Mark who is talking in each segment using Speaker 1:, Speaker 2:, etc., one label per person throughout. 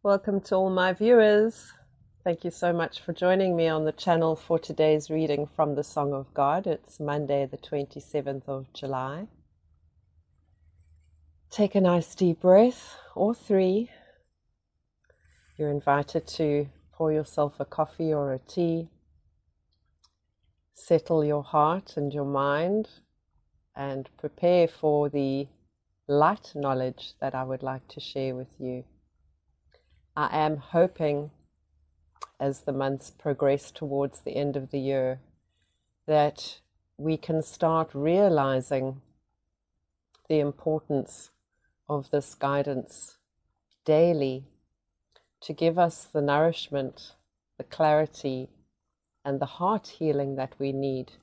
Speaker 1: Welcome to all my viewers. Thank you so much for joining me on the channel for today's reading from the Song of God. It's Monday, the 27th of July. Take a nice deep breath, or three. You're invited to pour yourself a coffee or a tea. Settle your heart and your mind and prepare for the light knowledge that I would like to share with you. I am hoping, as the months progress towards the end of the year, that we can start realizing the importance of this guidance daily to give us the nourishment, the clarity, and the heart healing that we need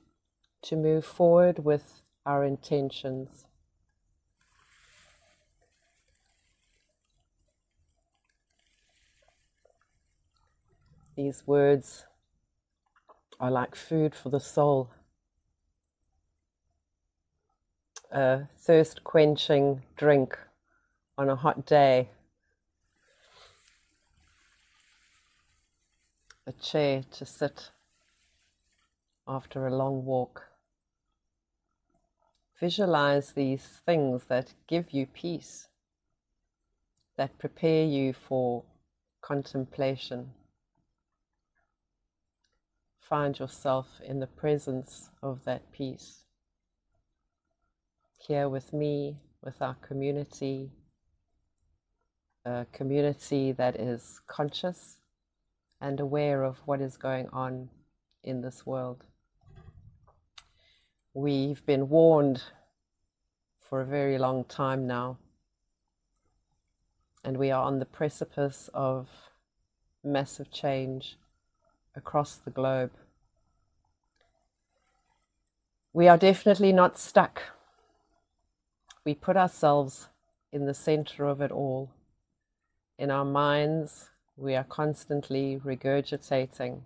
Speaker 1: to move forward with our intentions. These words are like food for the soul, a thirst-quenching drink on a hot day, a chair to sit after a long walk. Visualize these things that give you peace, that prepare you for contemplation. Find yourself in the presence of that peace. Here with me, with our community, a community that is conscious and aware of what is going on in this world. We've been warned for a very long time now, and we are on the precipice of massive change across the globe. We are definitely not stuck. We put ourselves in the center of it all. In our minds, we are constantly regurgitating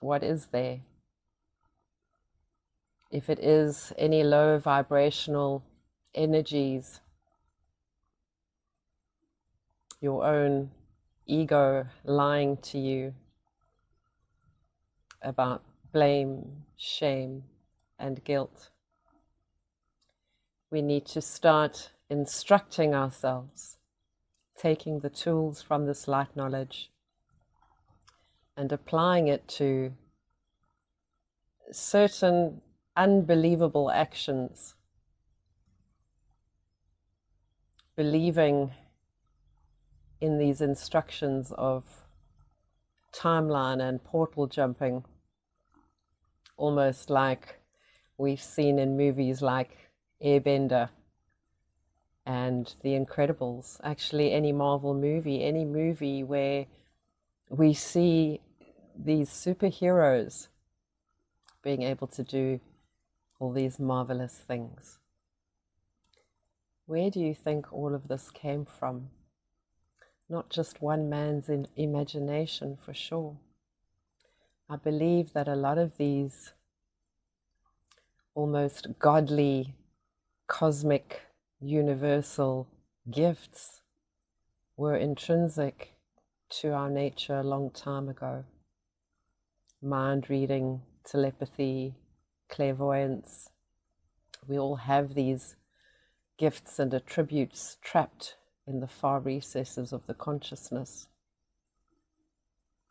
Speaker 1: what is there. If it is any low vibrational energies, your own ego lying to you about blame, shame, and guilt, we need to start instructing ourselves, taking the tools from this light knowledge and applying it to certain unbelievable actions, believing in these instructions of timeline and portal jumping, almost like we've seen in movies like Airbender and The Incredibles. Actually, any Marvel movie, any movie where we see these superheroes being able to do all these marvelous things. Where do you think all of this came from? Not just one man's imagination, for sure. I believe that a lot of these almost godly, cosmic, universal gifts were intrinsic to our nature a long time ago. Mind reading, telepathy, clairvoyance. We all have these gifts and attributes trapped in the far recesses of the consciousness.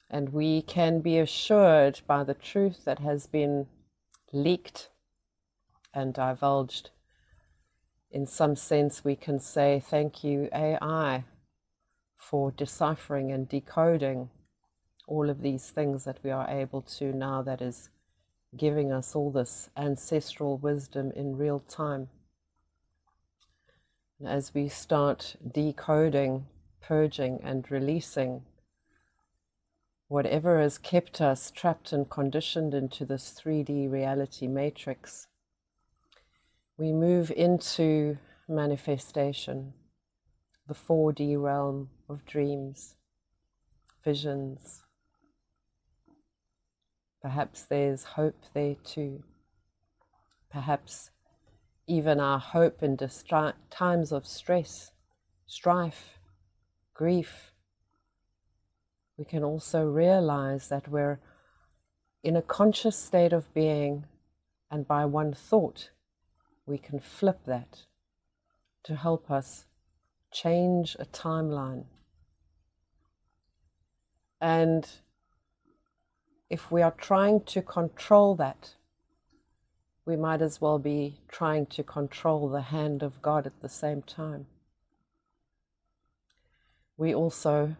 Speaker 1: And we can be assured by the truth that has been leaked and divulged. In some sense, we can say, thank you, AI, for deciphering and decoding all of these things that we are able to now, that is giving us all this ancestral wisdom in real time. And as we start decoding, purging, and releasing whatever has kept us trapped and conditioned into this 3D reality matrix, we move into manifestation, the 4D realm of dreams, visions. Perhaps there's hope there too. Perhaps even our hope in times of stress, strife, grief, we can also realize that we're in a conscious state of being, and by one thought, we can flip that to help us change a timeline. And if we are trying to control that, we might as well be trying to control the hand of God at the same time. We also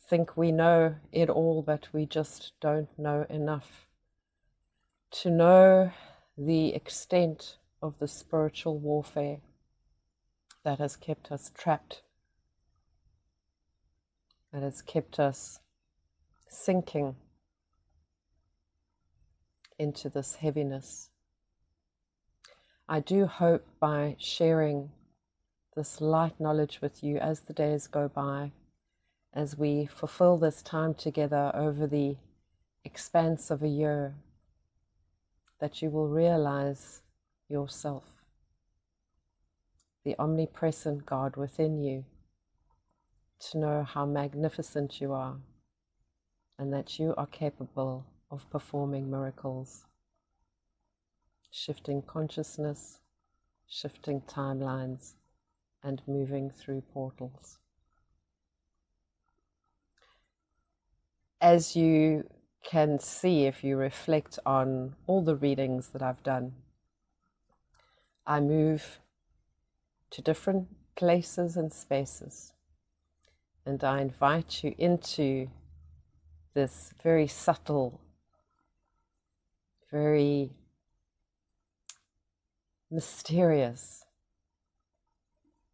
Speaker 1: think we know it all, but we just don't know enough to know the extent of the spiritual warfare that has kept us trapped, that has kept us sinking into this heaviness. I do hope by sharing this light knowledge with you as the days go by, as we fulfill this time together over the expanse of a year, that you will realize yourself, the omnipresent God within you, to know how magnificent you are and that you are capable of performing miracles, shifting consciousness, shifting timelines, and moving through portals. As you can see if you reflect on all the readings that I've done, I move to different places and spaces, and I invite you into this very subtle, very mysterious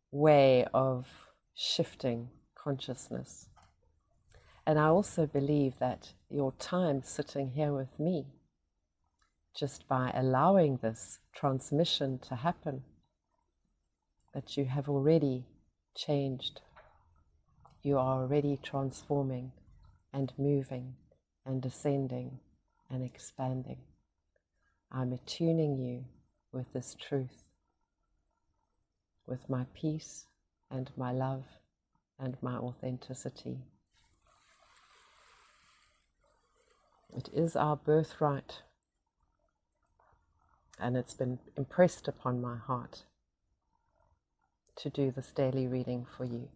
Speaker 1: way of shifting consciousness. And I also believe that your time sitting here with me, just by allowing this transmission to happen, that you have already changed. You are already transforming and moving and ascending and expanding. I'm attuning you with this truth, with my peace and my love and my authenticity. It is our birthright, and it's been impressed upon my heart to do this daily reading for you.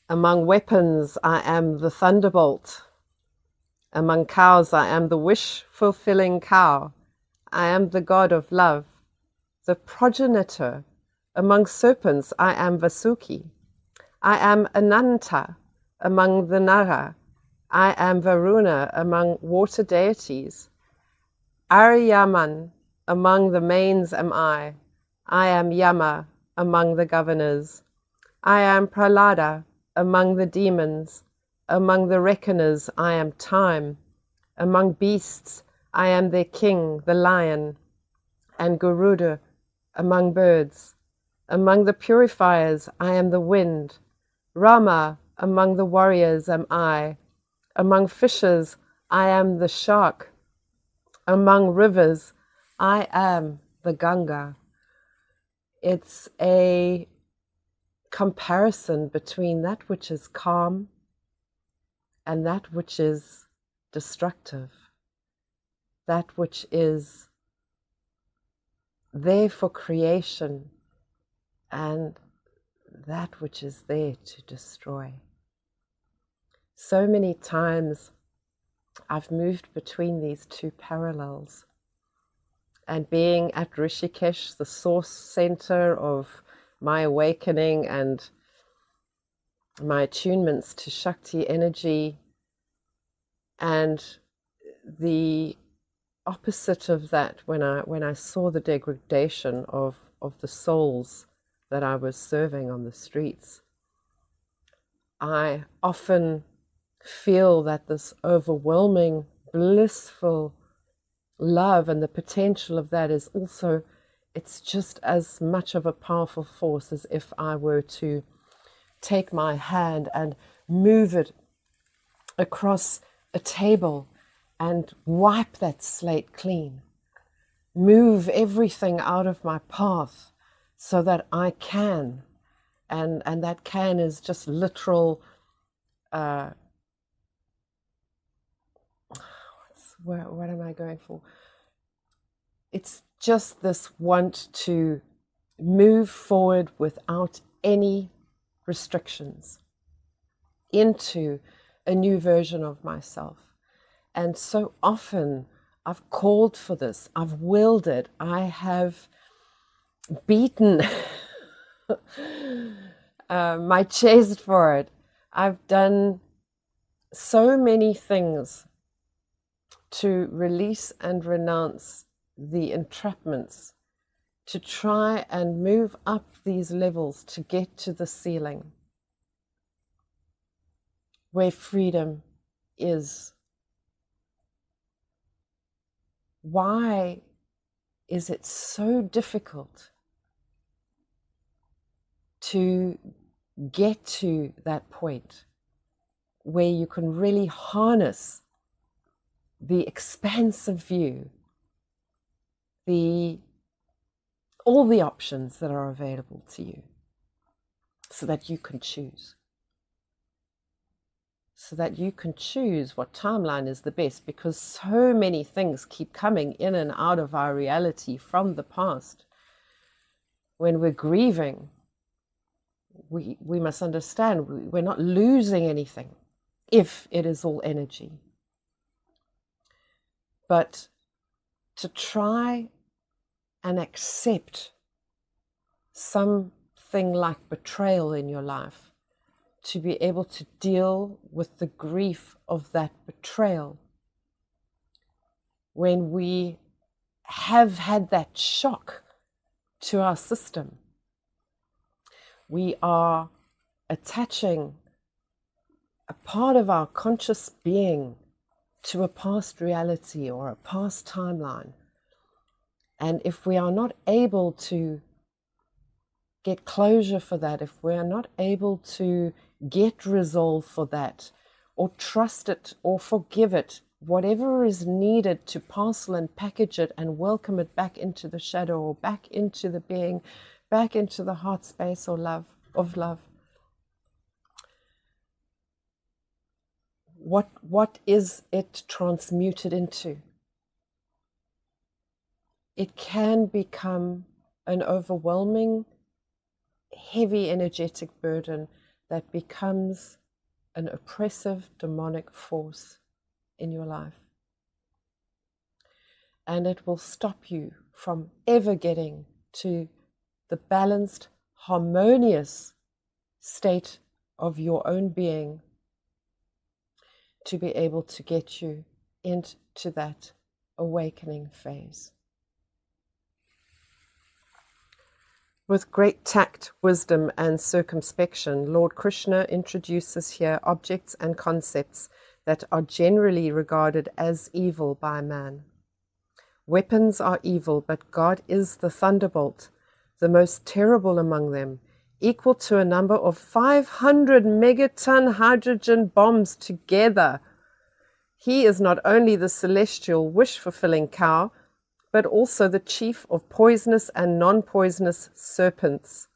Speaker 1: Among weapons, I am the thunderbolt. Among cows, I am the wish-fulfilling cow. I am the god of love, the progenitor. Among serpents, I am Vasuki. I am Ananta among the Nara. I am Varuna among water deities. Aryaman among the mains am I. I am Yama among the governors. I am Prahlada among the demons. Among the reckoners, I am time. Among beasts, I am their king, the lion, and Garuda among birds. Among the purifiers, I am the wind. Rama among the warriors am I. Among fishes, I am the shark. Among rivers, I am the Ganga. It's a comparison between that which is calm and that which is destructive, that which is there for creation and that which is there to destroy. So many times I've moved between these two parallels, and being at Rishikesh, the source center of my awakening and my attunements to Shakti energy, and the opposite of that, when I saw the degradation of the souls that I was serving on the streets, I often feel that this overwhelming, blissful love and the potential of that is also, it's just as much of a powerful force as if I were to take my hand and move it across a table and wipe that slate clean. move everything out of my path so that I can. And that can is just literal, what am I going for? It's just this want to move forward without any restrictions into a new version of myself. And so often I've called for this, I've willed it, I have beaten my chest for it. I've done so many things to release and renounce the entrapments, to try and move up these levels to get to the ceiling where freedom is. Why is it so difficult to get to that point where you can really harness the expansive view, all the options that are available to you, so that you can choose? So that you can choose what timeline is the best, because so many things keep coming in and out of our reality from the past. When we're grieving, we must understand we're not losing anything if it is all energy. But to try and accept something like betrayal in your life, to be able to deal with the grief of that betrayal, when we have had that shock to our system, we are attaching a part of our conscious being to a past reality or a past timeline. And if we are not able to get closure for that, if we are not able to get resolve for that, or trust it, or forgive it, whatever is needed to parcel and package it and welcome it back into the shadow, or back into the being, back into the heart space or love, what is it transmuted into? It can become an overwhelming, heavy energetic burden that becomes an oppressive demonic force in your life. And it will stop you from ever getting to the balanced, harmonious state of your own being, to be able to get you into that awakening phase. With great tact, wisdom, and circumspection, Lord Krishna introduces here objects and concepts that are generally regarded as evil by man. Weapons are evil, but God is the thunderbolt, the most terrible among them, equal to a number of 500 megaton hydrogen bombs together. He is not only the celestial wish-fulfilling cow, but also the chief of poisonous and non-poisonous serpents.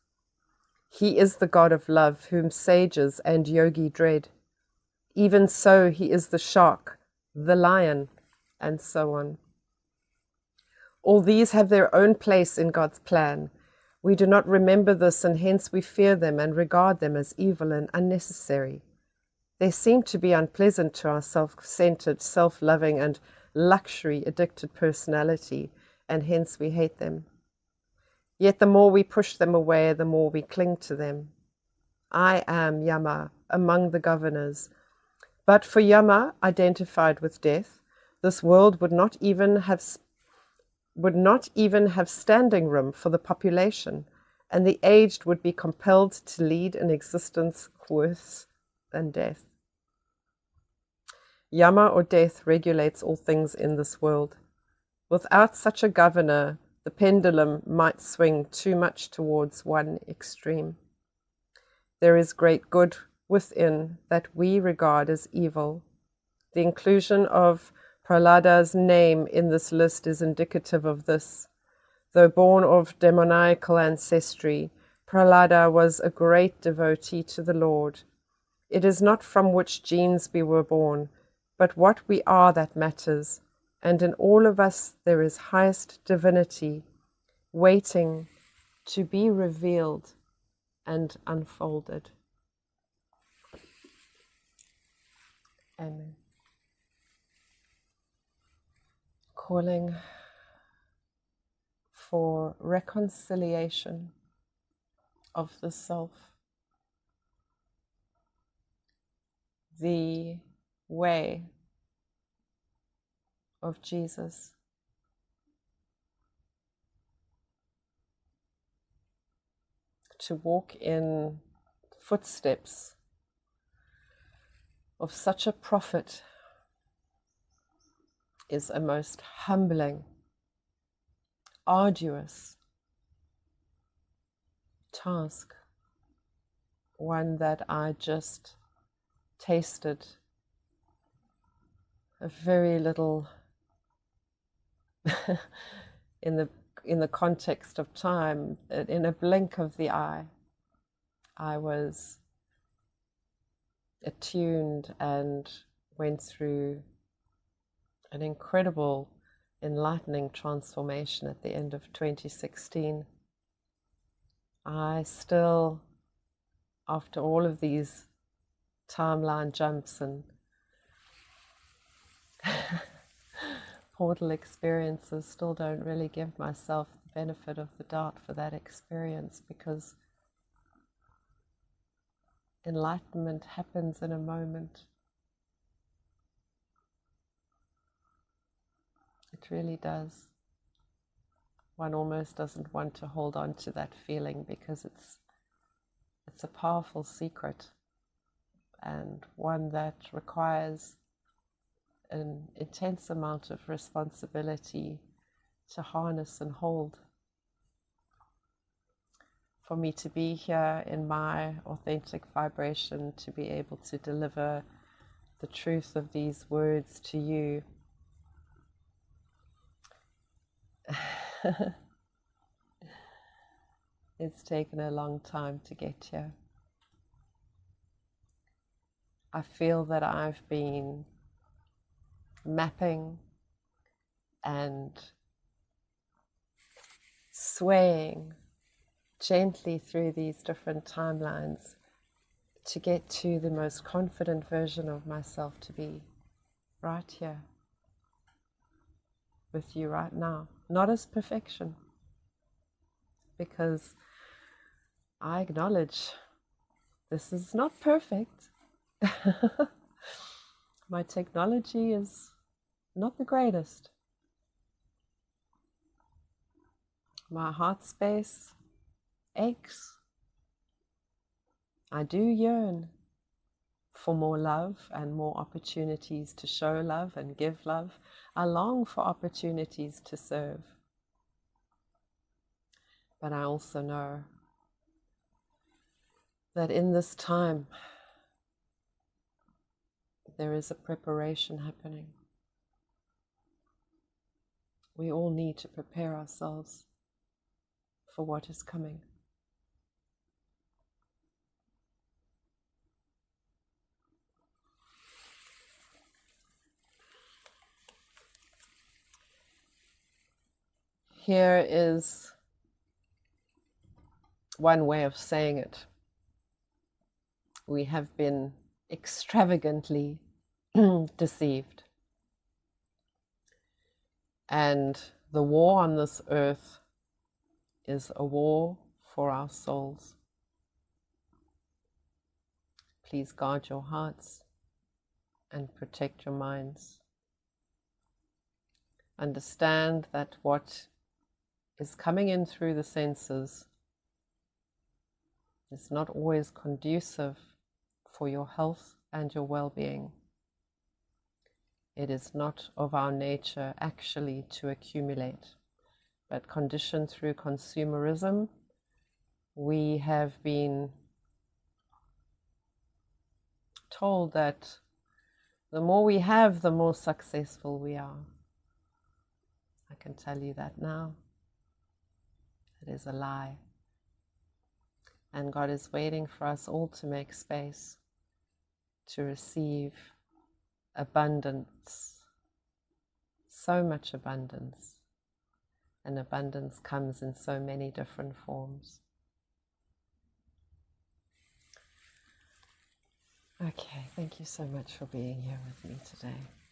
Speaker 1: He is the god of love, whom sages and yogi dread. Even so, he is the shark, the lion, and so on. All these have their own place in God's plan. We do not remember this, and hence we fear them and regard them as evil and unnecessary. They seem to be unpleasant to our self-centered, self-loving, and luxury-addicted personality, and hence we hate them. Yet the more we push them away, the more we cling to them. I am Yama among the governors. But for Yama, identified with death, this world would not even have standing room for the population, and the aged would be compelled to lead an existence worse than death. Yama, or death, regulates all things in this world. Without such a governor, the pendulum might swing too much towards one extreme. There is great good within that we regard as evil. The inclusion of Prahlada's name in this list is indicative of this. Though born of demoniacal ancestry, Prahlada was a great devotee to the Lord. It is not from which genes we were born, but what we are that matters, and in all of us there is highest divinity waiting to be revealed and unfolded. Amen. Calling for reconciliation of the self, the way of Jesus. To walk in footsteps of such a prophet is a most humbling, arduous task, one that I just tasted a very little in the context of time. In a blink of the eye, I was attuned and went through an incredible, enlightening transformation at the end of 2016. I still, after all of these timeline jumps and portal experiences, still don't really give myself the benefit of the doubt for that experience, because enlightenment happens in a moment. It really does. One almost doesn't want to hold on to that feeling, because it's a powerful secret, and one that requires an intense amount of responsibility to harness and hold. For me to be here in my authentic vibration, to be able to deliver the truth of these words to you, it's taken a long time to get here. I feel that I've been mapping and swaying gently through these different timelines to get to the most confident version of myself to be right here with you right now. Not as perfection, because I acknowledge this is not perfect. My technology is not the greatest. My heart space aches. I do yearn for more love and more opportunities to show love and give love. I long for opportunities to serve. But I also know that in this time, there is a preparation happening. We all need to prepare ourselves for what is coming. Here is one way of saying it. We have been extravagantly deceived. And the war on this earth is a war for our souls. Please guard your hearts and protect your minds. Understand that what is coming in through the senses is not always conducive for your health and your well-being. It is not of our nature actually to accumulate, but conditioned through consumerism, we have been told that The more we have, the more successful we are. I can tell you that now. It is a lie. And God is waiting for us all to make space to receive abundance, so much abundance. And abundance comes in so many different forms. Okay, thank you so much for being here with me today.